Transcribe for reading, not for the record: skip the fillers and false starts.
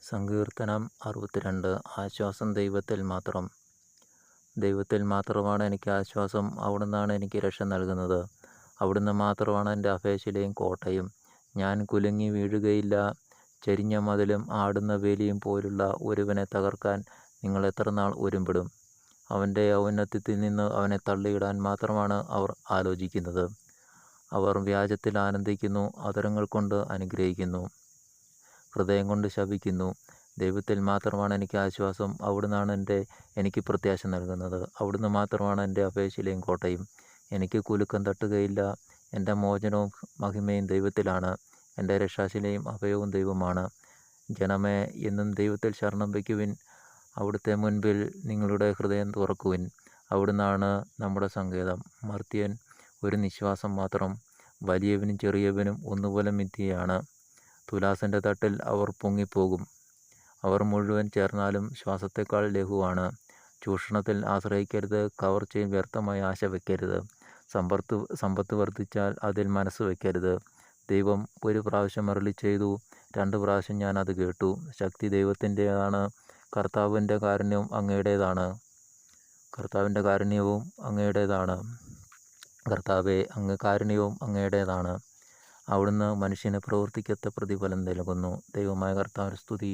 സങ്കീർത്തനം 62. ആശ്വാസം ദൈവത്തിൽ മാത്രം. ദൈവത്തിൽ മാത്രമാണ് എനിക്ക് ആശ്വാസം. അവിടുന്നാണ് എനിക്ക് രക്ഷ നൽകുന്നത്. അവിടുന്ന് മാത്രമാണ് എൻ്റെ അഭയശിലയും കോട്ടയും. ഞാൻ കുലുങ്ങി വീഴുകയില്ല. ചെരിഞ്ഞ മതിലും ആടുന്ന വേലിയും പോലുള്ള ഒരുവനെ തകർക്കാൻ നിങ്ങൾ എത്രനാൾ ഒരുമ്പെടും? അവൻ്റെ ഔന്നത്യത്തിൽ നിന്ന് അവനെ തള്ളിയിടാൻ മാത്രമാണ് അവർ ആലോചിക്കുന്നത്. അവർ വ്യാജത്തിൽ ആനന്ദിക്കുന്നു, അധരങ്ങൾ കൊണ്ട് അനുഗ്രഹിക്കുന്നു, ഹൃദയം കൊണ്ട് ശപിക്കുന്നു. ദൈവത്തിൽ മാത്രമാണ് എനിക്ക് ആശ്വാസം. അവിടുന്നാണ് എനിക്ക് പ്രത്യാശ നൽകുന്നത്. അവിടുന്ന് മാത്രമാണ് എൻ്റെ അഭയശിലയും കോട്ടയും. എനിക്ക് കുലുക്കം തട്ടുകയില്ല. എൻ്റെ മോചനവും മഹിമയും ദൈവത്തിലാണ്. എൻ്റെ രക്ഷാശിലയും അഭയവും ദൈവമാണ്. ജനമേ, എന്നും ദൈവത്തിൽ ശരണം വയ്ക്കുവിൻ. അവിടുത്തെ മുൻപിൽ നിങ്ങളുടെ ഹൃദയം തുറക്കുവിൻ. അവിടുന്നാണ് നമ്മുടെ സങ്കേതം. മർത്യൻ ഒരു നിശ്വാസം മാത്രം. വലിയവനും ചെറിയവനും ഒന്നുപോലെ മിഥ്യയാണ്. തുലാസിൻ്റെ തട്ടിൽ അവർ പൊങ്ങിപ്പോകും. അവർ മുഴുവൻ ചേർന്നാലും ശ്വാസത്തേക്കാൾ ലഘുവാണ്. ചൂഷണത്തിൽ ആശ്രയിക്കരുത്. കവർച്ചയിൽ വ്യർത്ഥമായ ആശ വയ്ക്കരുത്. സമ്പത്ത് വർദ്ധിച്ചാൽ അതിൽ മനസ്സ് വയ്ക്കരുത്. ദൈവം ഒരു പ്രാവശ്യം അരുളി ചെയ്തു, 2 പ്രാവശ്യം ഞാൻ അത് കേട്ടു. ശക്തി ദൈവത്തിൻ്റെതാണ്. കർത്താവിൻ്റെ കാരുണ്യവും അങ്ങയുടേതാണ്. കർത്താവേ, അങ്ങ് കാരുണ്യവും അങ്ങയുടേതാണ്. അവിടുന്ന് മനുഷ്യന് പ്രവൃത്തിക്കൊത്ത പ്രതിഫലം നൽകുന്നു. ദൈവമായ കർത്താവിന് സ്തുതി.